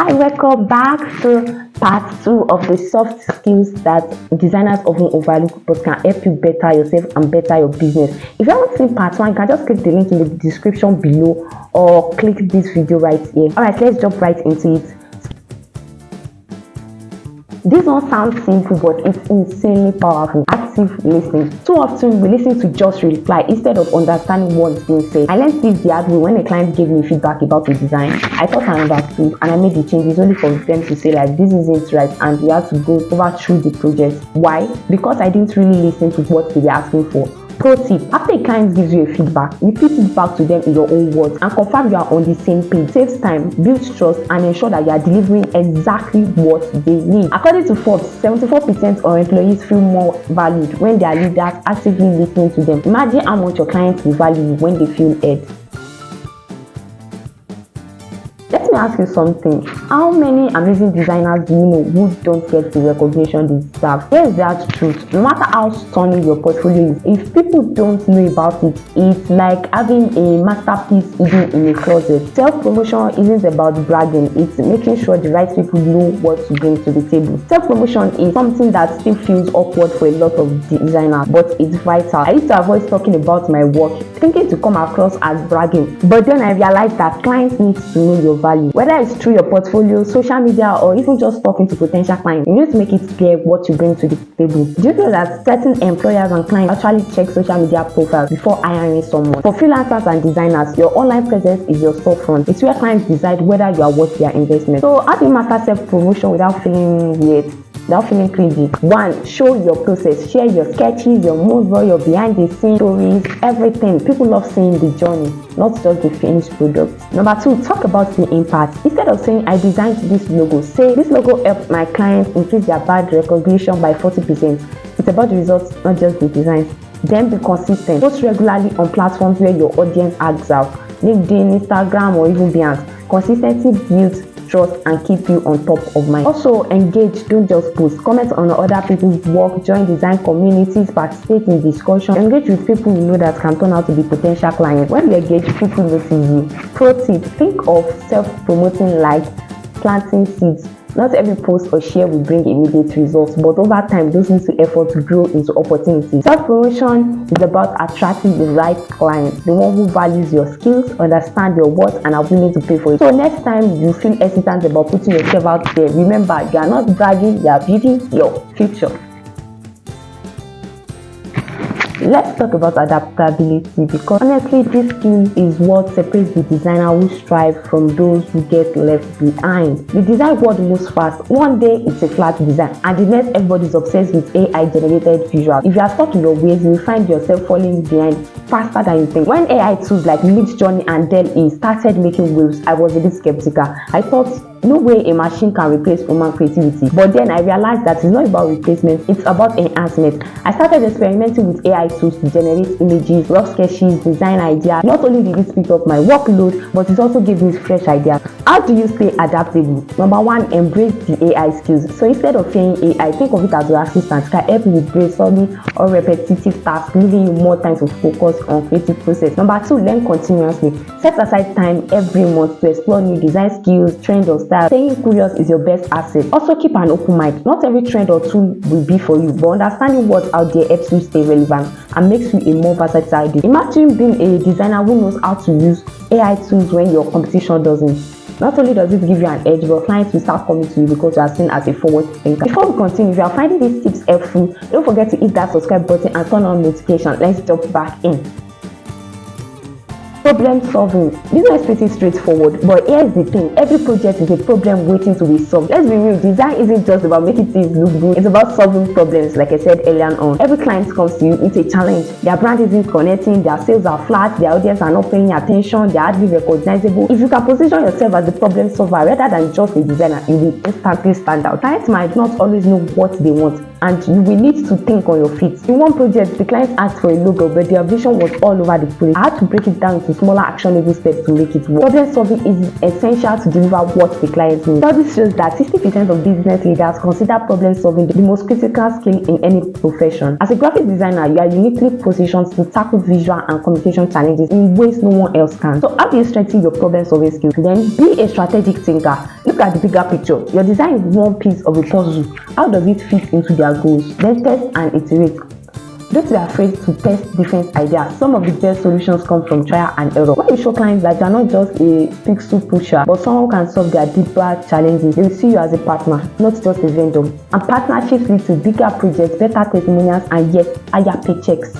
Hi, welcome back to part 2 of the soft skills that designers often overlook but can help you better yourself and better your business. If you haven't seen part 1, you can just click the link in the description below or click this video right here. Alright, let's jump right into it. This one sounds simple, but it's insanely powerful. Active listening. Too often, we listen to just reply instead of understanding what's being said. I learned this the hard way when a client gave me feedback about a design. I thought I understood and I made the changes only for them to say like, this isn't right, and we have to go over through the project. Why? Because I didn't really listen to what they were asking for. Pro tip: after a client gives you a feedback, repeat it back to them in your own words and confirm you are on the same page. Saves time, builds trust, and ensure that you are delivering exactly what they need. According to Forbes, 74% of employees feel more valued when their leaders actively listening to them. Imagine how much your clients will value you when they feel heard. Let me ask you something. How many amazing designers do you know who don't get the recognition they deserve? Here's that truth. No matter how stunning your portfolio is, if people don't know about it, it's like having a masterpiece hidden in a closet. Self-promotion isn't about bragging. It's making sure the right people know what to bring to the table. Self-promotion is something that still feels awkward for a lot of designers, but it's vital. I used to avoid talking about my work, thinking to come across as bragging. But then I realized that clients need to know your value. Whether it's through your portfolio, social media, or even just talking to potential clients, you need to make it clear what you bring to the table. Do you know that certain employers and clients actually check social media profiles before hiring someone? For freelancers and designers, your online presence is your storefront. It's where clients decide whether you are worth their investment. So how do you master self-promotion without feeling weird? Without feeling crazy? 1. Show your process. Share your sketches, your mood board, your behind the scenes stories, everything. People love seeing the journey, not just the finished product. Number 2, talk about the impact. Instead of saying I designed this logo, say this logo helped my clients increase their brand recognition by 40%. It's about the results, not just the designs. Then be consistent. Post regularly on platforms where your audience hangs out. LinkedIn, Instagram, or even Behance. Consistency builds trust and keep you on top of mind. Also, engage, don't just post. Comment on other people's work, join design communities, participate in discussion, engage with people you know that can turn out to be potential clients. When you engage, people notice you. Pro tip: think of self-promoting like planting seeds. Not every post or share will bring immediate results, but over time, those little efforts grow into opportunities. Self-promotion is about attracting the right client, the one who values your skills, understands your worth, and are willing to pay for it. So next time you feel hesitant about putting yourself out there, remember, you are not bragging, you are building your future. Let's talk about adaptability, because honestly this skill is what separates the designer who strive from those who get left behind. The design world moves fast. One day it's a flat design and the next everybody's obsessed with AI generated visuals. If you are stuck in your ways, you will find yourself falling behind faster than you think. When AI tools like Midjourney and Dell-E started making waves, I was a bit skeptical. I thought, no way a machine can replace human creativity. But then I realized that it's not about replacement, it's about enhancement. I started experimenting with AI tools to generate images, rough sketches, design ideas. Not only did it speed up my workload, but it also gave me fresh ideas. How do you stay adaptable? Number 1, embrace the AI skills. So instead of saying AI, think of it as your assistant. It can help you with brainstorming or repetitive tasks, giving you more time to focus on creative process. Number 2, learn continuously. Set aside time every month to explore new design skills, trends, or styles. Staying curious is your best asset. Also keep an open mind. Not every trend or tool will be for you, but understanding what's out there helps you stay relevant and makes you a more versatile designer. Imagine being a designer who knows how to use AI tools when your competition doesn't. Not only does it give you an edge, but clients will start coming to you because you are seen as a forward thinker. Before we continue, if you are finding these tips helpful, don't forget to hit that subscribe button and turn on notifications. Let's jump back in. Problem solving. This one is pretty straightforward, but here's the thing: every project is a problem waiting to be solved. Let's be real, design isn't just about making things look good, it's about solving problems. Like I said earlier on, every client comes to you with a challenge. Their brand isn't connecting, their sales are flat, their audience are not paying attention, they are hardly recognizable. If you can position yourself as the problem solver rather than just a designer, you will instantly stand out. Clients might not always know what they want, and you will need to think on your feet. In one project, the client asked for a logo, but their vision was all over the place. I had to break it down into smaller actionable steps to make it work. Problem solving is essential to deliver what the client needs. Studies shows that 60% of business leaders consider problem solving the most critical skill in any profession. As a graphic designer, you are uniquely positioned to tackle visual and communication challenges in ways no one else can. So how do you strengthen your problem solving skills? Then be a strategic thinker. Look at the bigger picture. Your design is one piece of a puzzle. How does it fit into their goals? Then test and iterate. Don't be afraid to test different ideas. Some of the best solutions come from trial and error. When you show clients that you are not just a pixel pusher, but someone who can solve their deeper challenges, they will see you as a partner, not just a vendor. And partnerships lead to bigger projects, better testimonials, and yet higher paychecks.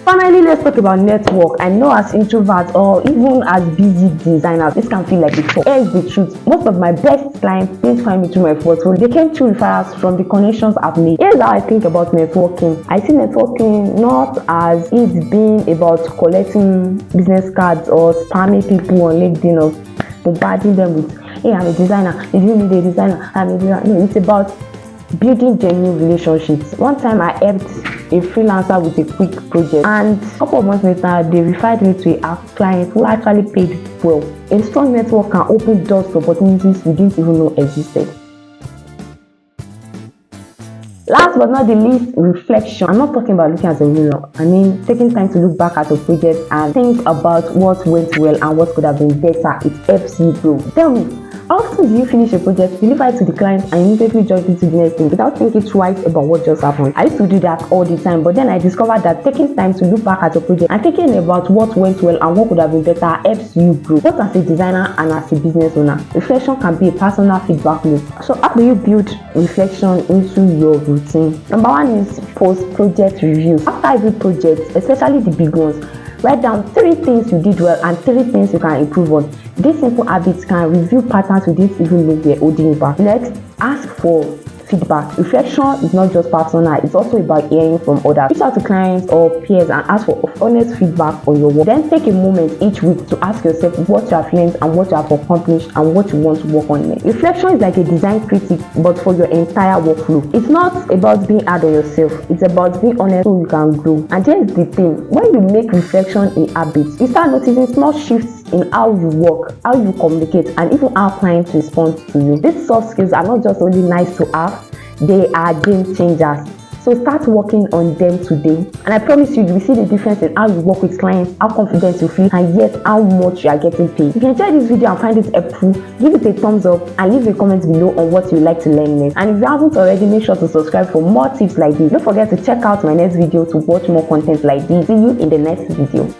Finally, let's talk about network. I know as introverts or even as busy designers, this can feel like a chore. Here's the truth. Most of my best clients didn't find me through my portfolio. They came through referrals from the connections I've made. Here's how I think about networking. I see networking not as it being about collecting business cards or spamming people on LinkedIn or bombarding them with, hey, I'm a designer. If you need a designer, I'm a designer. No, it's about building genuine relationships. One time I helped a freelancer with a quick project, and a couple of months later they referred me to a client who actually paid well. A strong network can open doors to opportunities you didn't even know existed. Last but not the least, reflection. I'm not talking about looking at a mirror. I mean taking time to look back at your project and think about what went well and what could have been better. It helps you grow. Tell me, how often do you finish a project, deliver it to the client, and immediately jump into the next thing without thinking twice about what just happened? I used to do that all the time, but then I discovered that taking time to look back at your project and thinking about what went well and what could have been better helps you grow, both as a designer and as a business owner. Reflection can be a personal feedback loop. So how do you build reflection into your routine? Number one is post-project reviews. After every project, especially the big ones, write down 3 things you did well and 3 things you can improve on. These simple habits can review patterns you didn't even know were holding you back. Next, ask for feedback. Reflection is not just personal, it's also about hearing from others. Reach out to clients or peers and ask for honest feedback on your work. Then take a moment each week to ask yourself what you have learned and what you have accomplished and what you want to work on next. Reflection is like a design critic, but for your entire workflow. It's not about being hard on yourself, it's about being honest so you can grow. And here's the thing, when you make reflection a habit, you start noticing small shifts in how you work, how you communicate, and even how clients respond to you. These soft skills are not just only nice to have, they are game changers. So start working on them today, and I promise you will see the difference in how you work with clients, how confident you feel, and yet how much you are getting paid. If you enjoyed this video and find it helpful, give it a thumbs up and leave a comment below on what you'd like to learn next. And if you haven't already, make sure to subscribe for more tips like this. Don't forget to check out my next video to watch more content like this. See you in the next video.